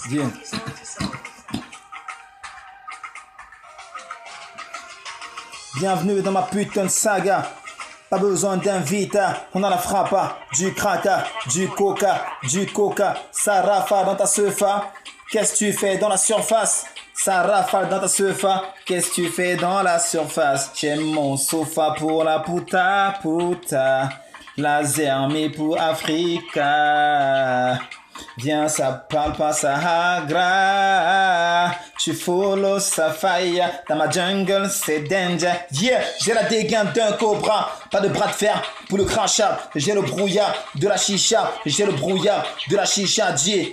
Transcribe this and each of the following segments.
Viens. Bienvenue dans ma putain de saga. Pas besoin d'invita, on a la frappa, du craca, du coca, ça rafale dans ta sofa. Qu'est-ce que tu fais dans la surface? Ça rafale dans ta sofa. Qu'est-ce que tu fais dans la surface? J'aime mon sofa pour la puta. Laser mais pour Africa. Viens, ça parle pas Sahara. Tu follow Safaya. Dans ma jungle, c'est danger. Yeah, j'ai la dégaine d'un cobra. Pas de bras de fer pour le crachat. J'ai le brouillard de la chicha. J'ai le brouillard de la chicha.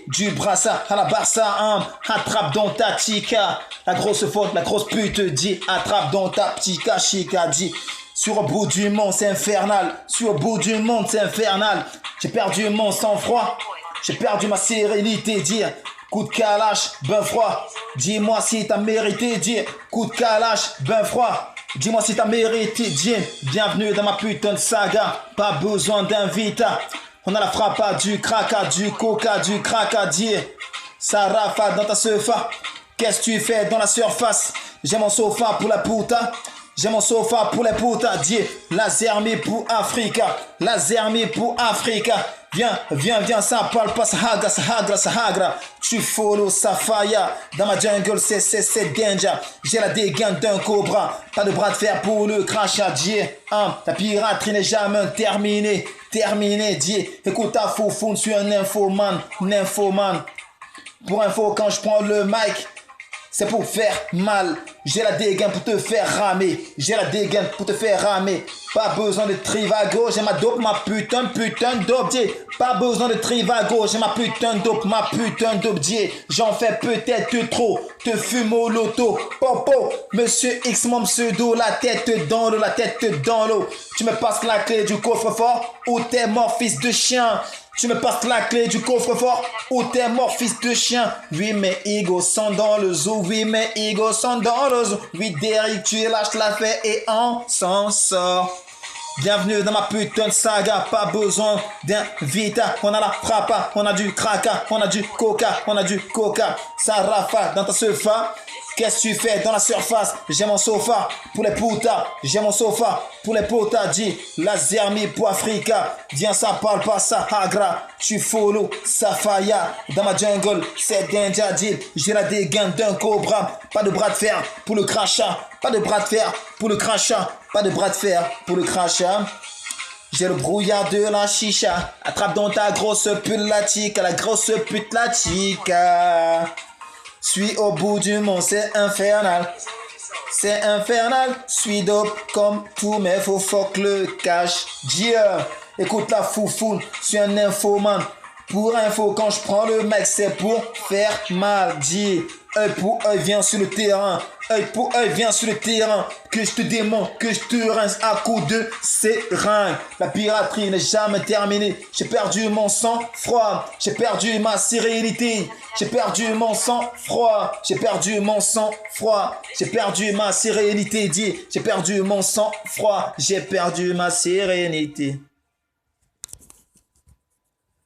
Du brassard à la Barça. Attrape dans ta chica. La grosse faute, la grosse pute dit. Attrape dans ta chica, chica dit. Sur le bout du monde, c'est infernal. Sur le bout du monde, c'est infernal. J'ai perdu mon sang-froid. J'ai perdu ma sérénité, dire coup de calache, bain froid. Dis-moi si t'as mérité, dire coup de calache, bain froid. Dis-moi si t'as mérité, dire bienvenue dans ma putain de saga. Pas besoin d'invita. On a la frappa, du craca, du coca, du craca, dire ça rafale dans ta sofa. Qu'est-ce que tu fais dans la surface? J'ai mon sofa pour la puta. J'ai mon sofa pour les putas, dire laser mais pour Africa. Laser mais pour Africa. Viens, ça parle pas Sahara. Tu follow Safaya. Dans ma jungle, c'est danger. J'ai la dégaine d'un cobra. Pas de bras de fer pour le crachat, la piraterie n'est jamais terminée. Écoute ta foufoune, je suis un infoman. Pour info, quand je prends le mic, c'est pour faire mal. J'ai la dégaine pour te faire ramer. Pas besoin de Trivago. J'ai ma dope, ma putain de dope. Pas besoin de Trivago. J'ai ma putain de dope, J'en fais peut-être trop. Te fume au loto. Popo. Monsieur X, mon pseudo. La tête dans l'eau. Tu me passes la clé du coffre-fort ou t'es mort, fils de chien. Tu me passes la clé du coffre-fort ou t'es mort, fils de chien. Oui, mes égos sont dans le zoo. Oui, Derrick, tu lâches l'affaire et on s'en sort. Bienvenue dans ma putain de saga. Pas besoin d'invita. On a la frappa, on a du craca, on a du coca. Ça rafale dans ta sofa. Qu'est-ce que tu fais dans la surface? J'ai mon sofa pour les putas. Dis laser mi pour Africa. Viens, ça parle pas Sahara. Tu follow Safaya. Dans ma jungle, c'est danger deal. J'ai la dégaine d'un cobra. Pas de bras de fer pour le crachat. J'ai le brouillard de la chicha. Attrape dans ta grosse pute la chica. Suis au bout du monde, c'est infernal. Suis dope comme tout, mais faut fuck le cash. Écoute la foufoune, suis un infoman. Pour info, quand je prends le mec, c'est pour faire mal. Œil pour œil, viens sur le terrain. Que je te démonte, que je te rince à coups de seringue. La piraterie n'est jamais terminée. J'ai perdu mon sang-froid. J'ai perdu ma sérénité. J'ai perdu ma sérénité. J'ai perdu ma sérénité.